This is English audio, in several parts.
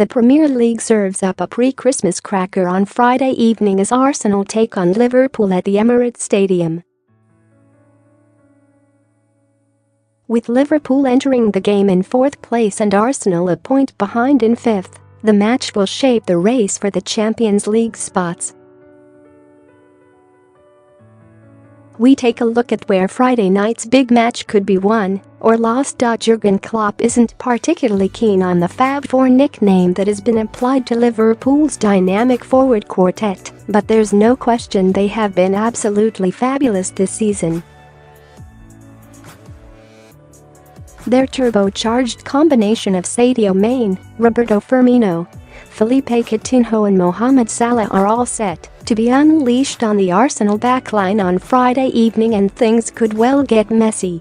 The Premier League serves up a pre-Christmas cracker on Friday evening as Arsenal take on Liverpool at the Emirates Stadium. With Liverpool entering the game in 4th place and Arsenal a point behind in 5th, the match will shape the race for the Champions League spots. We take a look at where Friday night's big match could be won or lost. Jurgen Klopp isn't particularly keen on the Fab Four nickname that has been applied to Liverpool's dynamic forward quartet, but there's no question they have been absolutely fabulous this season. Their turbocharged combination of Sadio Mane, Roberto Firmino, Felipe Coutinho and Mohamed Salah are all set to be unleashed on the Arsenal backline on Friday evening, and things could well get messy.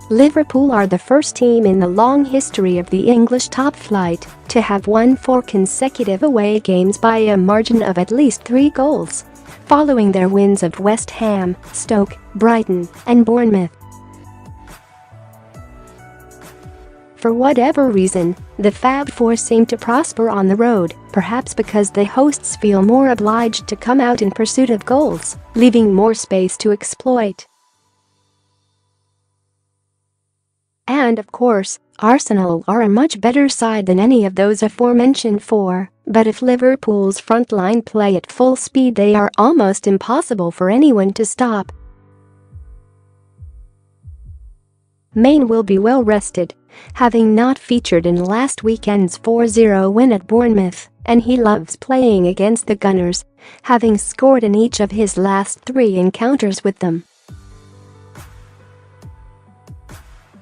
Liverpool are the first team in the long history of the English top flight to have won 4 consecutive away games by a margin of at least 3 goals, following their wins of West Ham, Stoke, Brighton, and Bournemouth. For whatever reason, the Fab Four seem to prosper on the road, perhaps because the hosts feel more obliged to come out in pursuit of goals, leaving more space to exploit. And of course, Arsenal are a much better side than any of those aforementioned 4, but if Liverpool's front line play at full speed, they are almost impossible for anyone to stop. Mane will be well rested, having not featured in last weekend's 4-0 win at Bournemouth, and he loves playing against the Gunners, having scored in each of his last 3 encounters with them.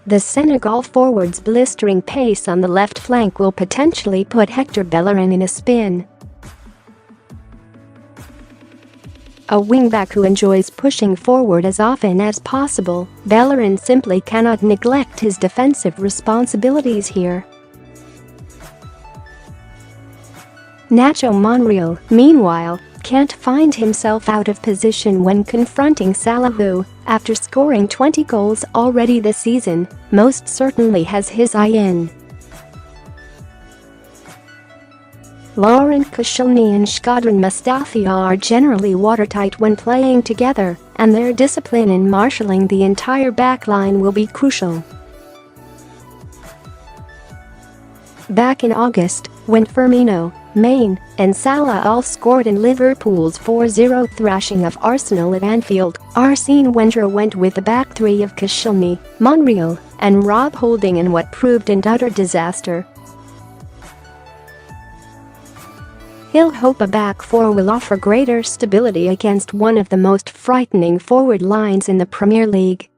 The Senegal forward's blistering pace on the left flank will potentially put Hector Bellerin in a spin. A wingback who enjoys pushing forward as often as possible, Bellerin simply cannot neglect his defensive responsibilities here. Nacho Monreal, meanwhile, can't find himself out of position when confronting Salah, who, after scoring 20 goals already this season, most certainly has his eye in. Laurent Koscielny and Shkodran Mustafi are generally watertight when playing together, and their discipline in marshalling the entire backline will be crucial. Back in August, when Firmino, Mane, and Salah all scored in Liverpool's 4-0 thrashing of Arsenal at Anfield, Arsene Wenger went with the back 3 of Koscielny, Monreal, and Rob Holding in what proved an utter disaster. He'll hope a back 4 will offer greater stability against one of the most frightening forward lines in the Premier League.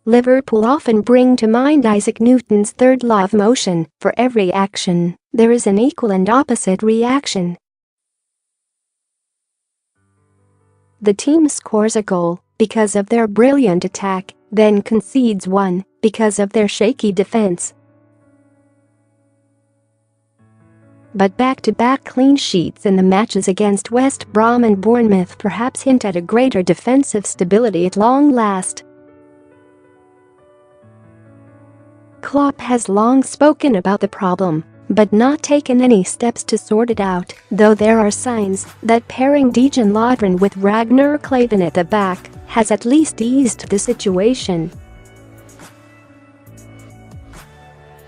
Liverpool often bring to mind Isaac Newton's third law of motion: for every action, there is an equal and opposite reaction. The team scores a goal because of their brilliant attack, then concedes one because of their shaky defense. But back-to-back clean sheets in the matches against West Brom and Bournemouth perhaps hint at a greater defensive stability at long last. Klopp has long spoken about the problem, but not taken any steps to sort it out, though there are signs that pairing Dejan Lovren with Ragnar Klavan at the back has at least eased the situation.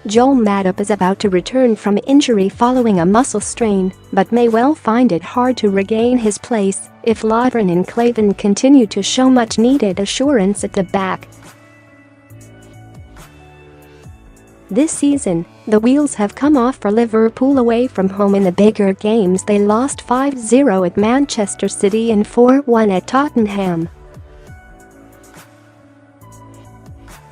Joel Matip is about to return from injury following a muscle strain, but may well find it hard to regain his place if Lovren and Klavan continue to show much-needed assurance at the back. This season, the wheels have come off for Liverpool away from home in the bigger games. They lost 5-0 at Manchester City and 4-1 at Tottenham.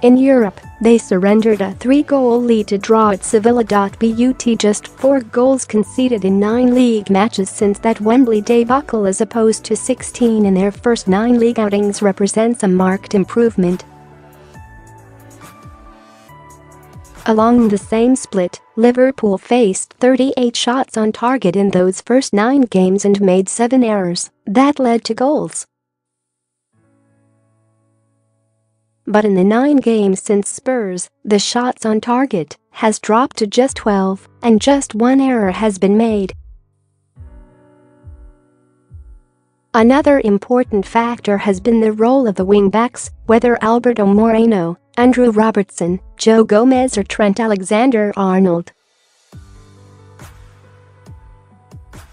In Europe, they surrendered a 3-goal lead to draw at Sevilla. But just 4 goals conceded in 9 league matches since that Wembley debacle, as opposed to 16 in their first 9 league outings, represents a marked improvement. Along the same split, Liverpool faced 38 shots on target in those first 9 games and made 7 errors that led to goals. but in the 9 games since Spurs, the shots on target has dropped to just 12, and just 1 error has been made. Another important factor has been the role of the wing-backs, whether Alberto Moreno, Andrew Robertson, Joe Gomez or Trent Alexander-Arnold.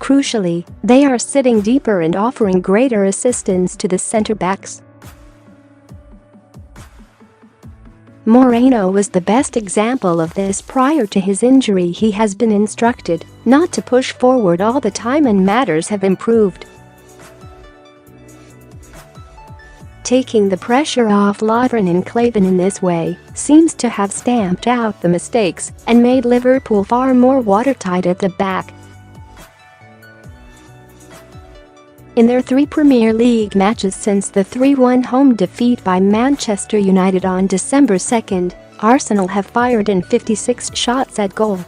Crucially, they are sitting deeper and offering greater assistance to the centre-backs. Moreno was the best example of this. Prior to his injury, he has been instructed not to push forward all the time and matters have improved. Taking the pressure off Lovren and Clavin in this way seems to have stamped out the mistakes and made Liverpool far more watertight at the back. In their 3 Premier League matches since the 3-1 home defeat by Manchester United on December 2, Arsenal have fired in 56 shots at goal.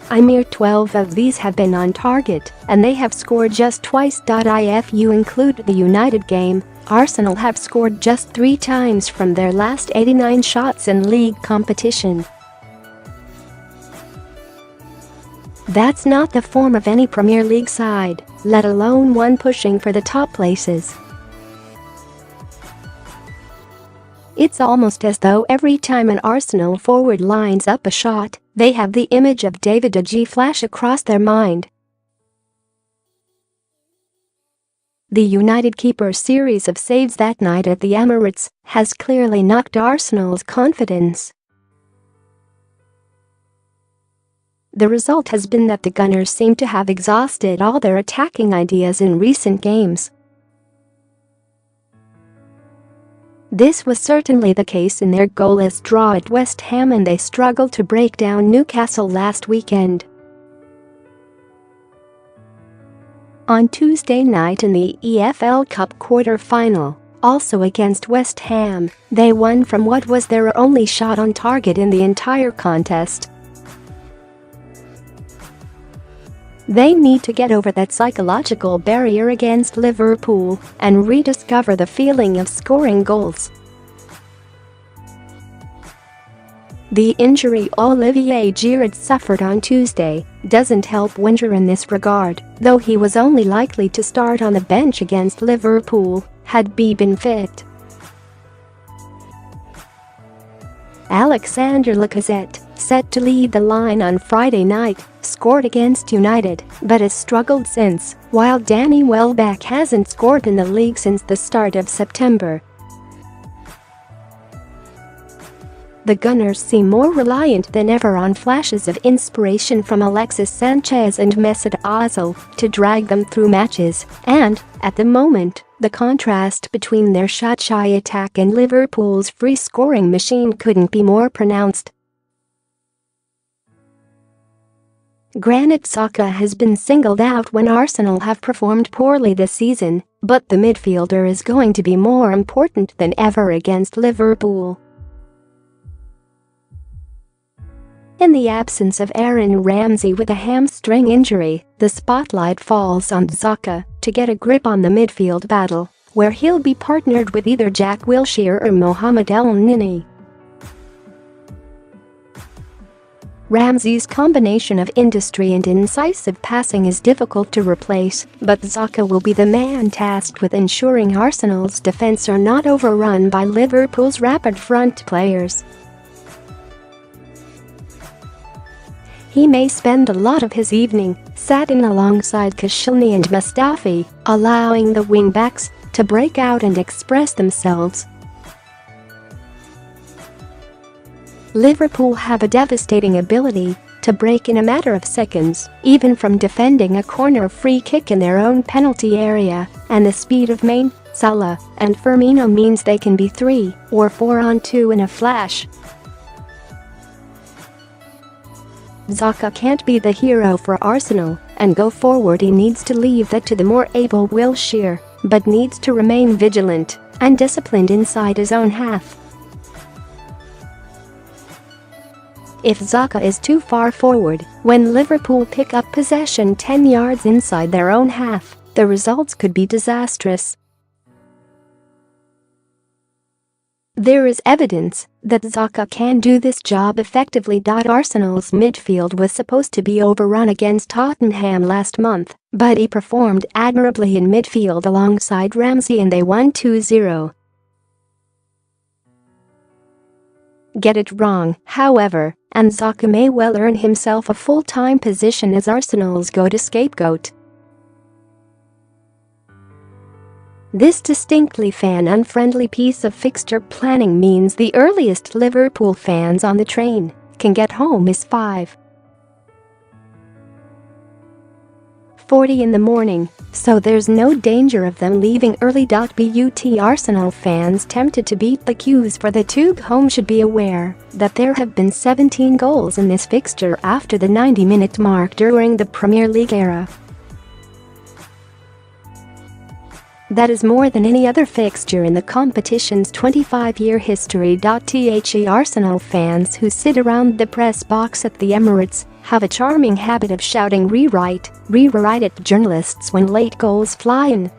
A mere 12 of these have been on target, and they have scored just twice. If you include the United game, Arsenal have scored just 3 times from their last 89 shots in league competition. That's not the form of any Premier League side, let alone one pushing for the top places. It's almost as though every time an Arsenal forward lines up a shot, they have the image of David De Gea flash across their mind. The United keeper's series of saves that night at the Emirates has clearly knocked Arsenal's confidence. The result has been that the Gunners seem to have exhausted all their attacking ideas in recent games. This was certainly the case in their goalless draw at West Ham, and they struggled to break down Newcastle last weekend. On Tuesday night in the EFL Cup quarter-final, also against West Ham, they won from what was their only shot on target in the entire contest. They need to get over that psychological barrier against Liverpool and rediscover the feeling of scoring goals. The injury Olivier Giroud suffered on Tuesday doesn't help Winter in this regard, though he was only likely to start on the bench against Liverpool had he been fit. Alexander Lacazette, set to lead the line on Friday night, scored against United but has struggled since, while Danny Welbeck hasn't scored in the league since the start of September. The Gunners seem more reliant than ever on flashes of inspiration from Alexis Sanchez and Mesut Ozil to drag them through matches, and, at the moment, the contrast between their shot-shy attack and Liverpool's free-scoring machine couldn't be more pronounced. Granit Xhaka has been singled out when Arsenal have performed poorly this season, but the midfielder is going to be more important than ever against Liverpool. In the absence of Aaron Ramsey with a hamstring injury, the spotlight falls on Xhaka to get a grip on the midfield battle, where he'll be partnered with either Jack Wilshere or Mohamed El Neni. Ramsey's combination of industry and incisive passing is difficult to replace, but Xhaka will be the man tasked with ensuring Arsenal's defense are not overrun by Liverpool's rapid front players. He may spend a lot of his evening sat in alongside Koscielny and Mustafi, allowing the wing-backs to break out and express themselves. Liverpool have a devastating ability to break in a matter of seconds, even from defending a corner free kick in their own penalty area, and the speed of Mane, Salah, and Firmino means they can be 3 or 4 on 2 in a flash. Xhaka can't be the hero for Arsenal, and go forward he needs to leave that to the more able Wilshere, but needs to remain vigilant and disciplined inside his own half. If Xhaka is too far forward, when Liverpool pick up possession 10 yards inside their own half, the results could be disastrous. There is evidence that Xhaka can do this job effectively. Arsenal's midfield was supposed to be overrun against Tottenham last month, but he performed admirably in midfield alongside Ramsey and they won 2-0. Get it wrong, however, and Xhaka may well earn himself a full-time position as Arsenal's go-to scapegoat. This distinctly fan-unfriendly piece of fixture planning means the earliest Liverpool fans on the train can get home is 5:40 in the morning, so there's no danger of them leaving early. But Arsenal fans tempted to beat the queues for the tube home should be aware that there have been 17 goals in this fixture after the 90-minute mark during the Premier League era. That is more than any other fixture in the competition's 25-year history. Arsenal fans who sit around the press box at the Emirates have a charming habit of shouting rewrite it at journalists when late goals fly in.